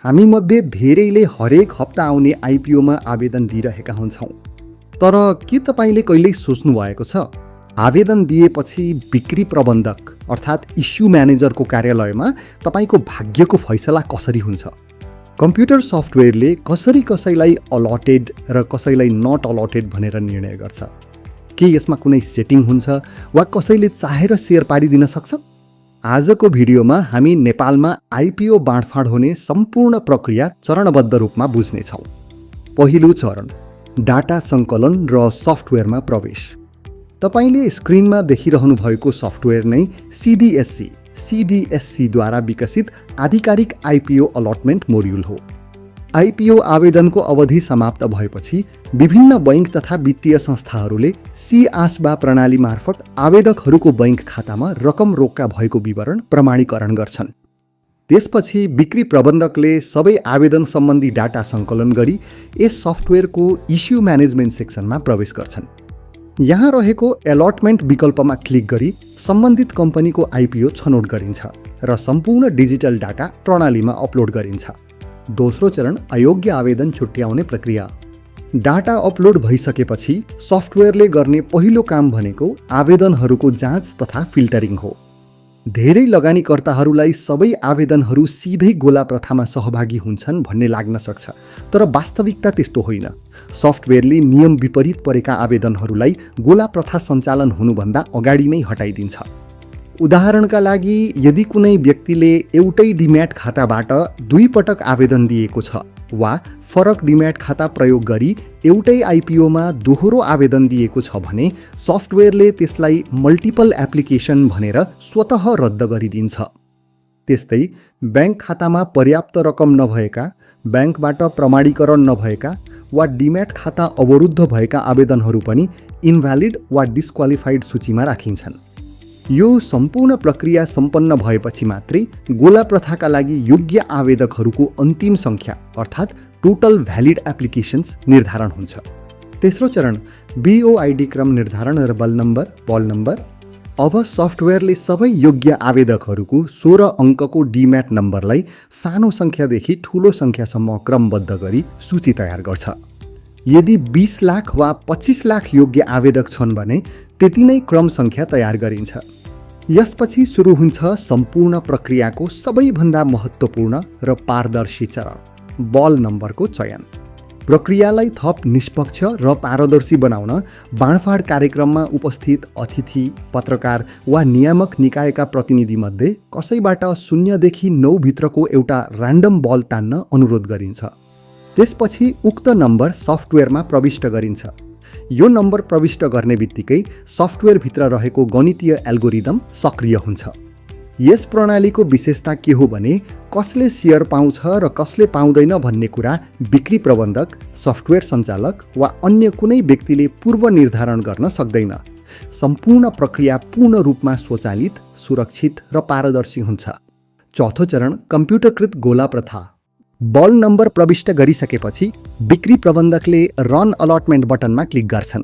हामीमध्ये धेरैले हरेक हप्ता आउने आइपिओमा आवेदन दिइरहेका हुन्छौँ। तर के तपाईँले कहिल्यै सोच्नु भएको छ, आवेदन दिएपछि बिक्री प्रबन्धक अर्थात् इस्यु म्यानेजरको कार्यालयमा तपाईँको भाग्यको फैसला कसरी हुन्छ? कम्प्युटर सफ्टवेयरले कसरी कसैलाई अलटेड र कसैलाई नट अलटेड भनेर निर्णय गर्छ? के यसमा कुनै सेटिङ हुन्छ वा कसैले चाहेर सेयर पारिदिन सक्छ? आजको भिडियोमा हामी नेपालमा आइपिओ बाँडफाँड हुने सम्पूर्ण प्रक्रिया चरणबद्ध रूपमा बुझ्नेछौँ। पहिलो चरण, डाटा सङ्कलन र सफ्टवेयरमा प्रवेश। तपाईँले स्क्रिनमा देखिरहनु भएको सफ्टवेयर नै सिडिएससी द्वारा विकसित आधिकारिक आइपिओ अलटमेन्ट मोड्युल हो। आइपिओ आवेदनको अवधि समाप्त भएपछि विभिन्न बैंक तथा वित्तीय संस्थाहरूले सी-आसबा प्रणाली मार्फत आवेदकहरूको बैंक खातामा रकम रोक्का भएको विवरण प्रमाणीकरण गर्छन्। त्यसपछि बिक्री प्रबन्धकले सबै आवेदन सम्बन्धी डाटा सङ्कलन गरी यस सफ्टवेयरको इस्यु म्यानेजमेन्ट सेक्सनमा प्रवेश गर्छन्। यहाँ रहेको अलटमेन्ट विकल्पमा क्लिक गरी सम्बन्धित कम्पनीको आइपिओ छनौट गरिन्छ र सम्पूर्ण डिजिटल डाटा प्रणालीमा अपलोड गरिन्छ। दोस्रो चरण, अयोग्य आवेदन छुट्याउने प्रक्रिया। डाटा अपलोड भइसकेपछि सफ्टवेयरले गर्ने पहिलो काम भनेको आवेदनहरूको जाँच तथा फिल्टरिङ हो। धेरै लगानीकर्ताहरूलाई सबै आवेदनहरू सिधै गोला प्रथामा सहभागी हुन्छन् भन्ने लाग्न सक्छ, तर वास्तविकता त्यस्तो होइन। सफ्टवेयरले नियम विपरीत परेका आवेदनहरूलाई गोला प्रथा सञ्चालन हुनुभन्दा अगाडि नै हटाइदिन्छ। उदाहरणका लागि, यदि कुनै व्यक्तिले एउटै डिम्याट खाताबाट दुई पटक आवेदन दिएको छ वा फरक डिम्याट खाता प्रयोग गरी एउटै आइपिओमा दोहोरो आवेदन दिएको छ भने सफ्टवेयरले त्यसलाई मल्टिपल एप्लिकेसन भनेर स्वतः रद्द गरिदिन्छ। त्यस्तै ब्याङ्क खातामा पर्याप्त रकम नभएका, ब्याङ्कबाट प्रमाणीकरण नभएका वा डिम्याट खाता अवरुद्ध भएका आवेदनहरू पनि इन्भ्यालिड वा डिस्क्वालिफाइड सूचीमा राखिन्छन्। यो सम्पूर्ण प्रक्रिया सम्पन्न भएपछि मात्रै गोला प्रथाका लागि योग्य आवेदकहरूको अन्तिम सङ्ख्या अर्थात् टोटल भ्यालिड एप्लिकेसन्स निर्धारण हुन्छ। तेस्रो चरण, बिओआइडी क्रम निर्धारण र बल नम्बर। अब सफ्टवेयरले सबै योग्य आवेदकहरूको 16 अङ्कको डिम्याट नम्बरलाई सानो सङ्ख्यादेखि ठुलो सङ्ख्यासम्म क्रमबद्ध गरी सूची तयार गर्छ। यदि 20 लाख वा 25 लाख योग्य आवेदक छन् भने त्यति नै क्रम सङ्ख्या तयार गरिन्छ। यसपछि सुरु हुन्छ सम्पूर्ण प्रक्रियाको सबैभन्दा महत्त्वपूर्ण र पारदर्शी चरण, बल नम्बरको चयन। प्रक्रियालाई थप निष्पक्ष र पारदर्शी बनाउन बाँडफाँड कार्यक्रममा उपस्थित अतिथि, पत्रकार वा नियामक निकायका प्रतिनिधिमध्ये कसैबाट 0 देखि 9 भित्रको एउटा र्यान्डम बल तान्न अनुरोध गरिन्छ। त्यसपछि उक्त नम्बर सफ्टवेयरमा प्रविष्ट गरिन्छ। यो नम्बर प्रविष्ट गर्ने बित्तिकै सफ्टवेयरभित्र रहेको गणितीय एल्गोरिदम सक्रिय हुन्छ। यस प्रणालीको विशेषता के हो भने कसले सेयर पाउँछ र कसले पाउँदैन भन्ने कुरा बिक्री प्रबन्धक, सफ्टवेयर सञ्चालक वा अन्य कुनै व्यक्तिले पूर्व निर्धारण गर्न सक्दैन। सम्पूर्ण प्रक्रिया पूर्ण रूपमा स्वचालित, सुरक्षित र पारदर्शी हुन्छ। चौथो चरण, कम्प्युटरकृत गोला प्रथा। बल नम्बर प्रविष्ट गरिसकेपछि बिक्री प्रबन्धकले रन अलटमेन्ट बटनमा क्लिक गर्छन्।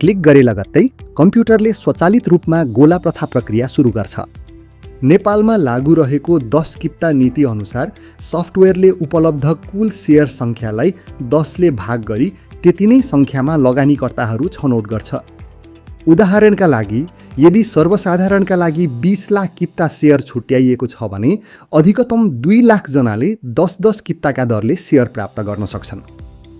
क्लिक गरे लगत्तै कम्प्युटरले स्वचालित रूपमा गोला प्रथा प्रक्रिया सुरु गर्छ। नेपालमा लागू रहेको 10 किप्ता नीति अनुसार सफ्टवेयरले उपलब्ध कुल सेयर सङ्ख्यालाई 10 ले भाग गरी त्यति नै सङ्ख्यामा लगानीकर्ताहरू छनौट गर्छ। उदाहरणका लागि, यदि सर्वसाधारणका लागि 20 लाख किप्ता सेयर छुट्याइएको छ भने अधिकतम 2 लाख जनाले 10-10 किप्ताका दरले सेयर प्राप्त गर्न सक्छन्।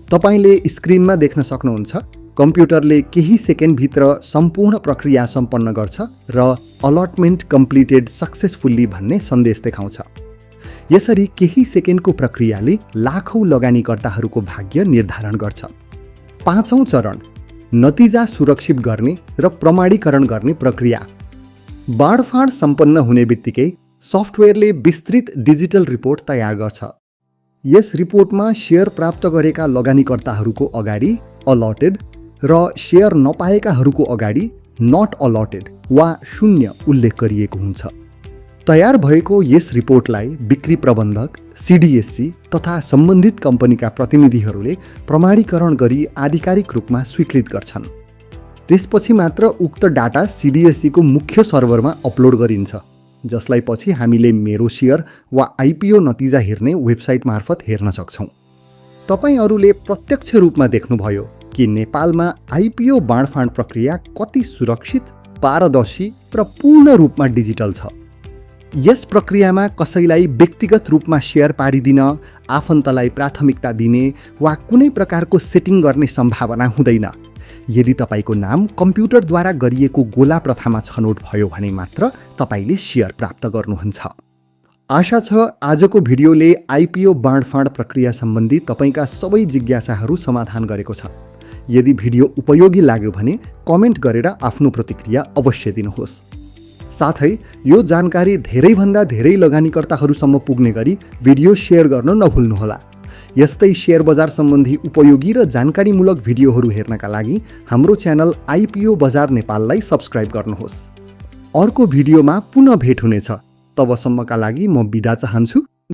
तपाईँले स्क्रिनमा देख्न सक्नुहुन्छ, कम्प्युटरले केही सेकेन्डभित्र सम्पूर्ण प्रक्रिया सम्पन्न गर्छ र अलटमेन्ट कम्प्लिटेड सक्सेसफुल्ली भन्ने सन्देश देखाउँछ। यसरी केही सेकेन्डको प्रक्रियाले लाखौँ लगानीकर्ताहरूको भाग्य निर्धारण गर्छ। पाँचौँ चरण, नतिजा सुरक्षित गर्ने र प्रमाणीकरण गर्ने प्रक्रिया। बाँडफाँड सम्पन्न हुने बित्तिकै सफ्टवेयरले विस्तृत डिजिटल रिपोर्ट तयार गर्छ। यस रिपोर्टमा सेयर प्राप्त गरेका लगानीकर्ताहरूको अगाडि अलटेड र सेयर नपाएकाहरूको अगाडि नट अलटेड वा 0 उल्लेख गरिएको हुन्छ। तयार भएको यस रिपोर्टलाई बिक्री प्रबन्धक, सिडिएससी तथा सम्बन्धित कम्पनीका प्रतिनिधिहरूले प्रमाणीकरण गरी आधिकारिक रूपमा स्वीकृत गर्छन्। त्यसपछि मात्र उक्त डाटा सिडिएससीको मुख्य सर्भरमा अपलोड गरिन्छ। जसलाई पछि हामीले मेरो सेयर वा आइपिओ नतिजा हेर्ने वेबसाइट मार्फत हेर्न सक्छौँ। तपाईहरूले प्रत्यक्ष रूपमा देख्नुभयो कि नेपालमा आइपिओ बाँडफाँड प्रक्रिया कति सुरक्षित, पारदर्शी र पूर्ण रूपमा डिजिटल छ। यस प्रक्रियामा कसैलाई व्यक्तिगत रूपमा सेयर पारिदिन, आफन्तलाई प्राथमिकता दिने वा कुनै प्रकारको सेटिङ गर्ने सम्भावना हुँदैन। यदि तपाईको नाम कम्प्युटरद्वारा गरिएको गोला प्रथामा छनौट भयो भने मात्र तपाईले सेयर प्राप्त गर्नुहुन्छ। आशा छ आजको भिडियोले आइपिओ बाँडफाँड प्रक्रिया सम्बन्धी तपाईका सबै जिज्ञासाहरू समाधान गरेको छ। यदि भिडियो उपयोगी लाग्यो भने कमेन्ट गरेर आफ्नो प्रतिक्रिया अवश्य दिनुहोस्। साथै यो जानकारी धेरैभन्दा धेरै लगानीकर्ताहरूसम्म पुग्ने गरी भिडियो सेयर गर्न नभुल्नुहोला। यस्तै सेयर बजार सम्बन्धी उपयोगी र जानकारीमूलक भिडियोहरू हेर्नका लागि हाम्रो च्यानल आइपिओ बजार नेपाललाई सब्स्क्राइब गर्नुहोस्। अर्को भिडियोमा पुनः भेट हुनेछ। तबसम्मका लागि म बिदा चाहन्छु।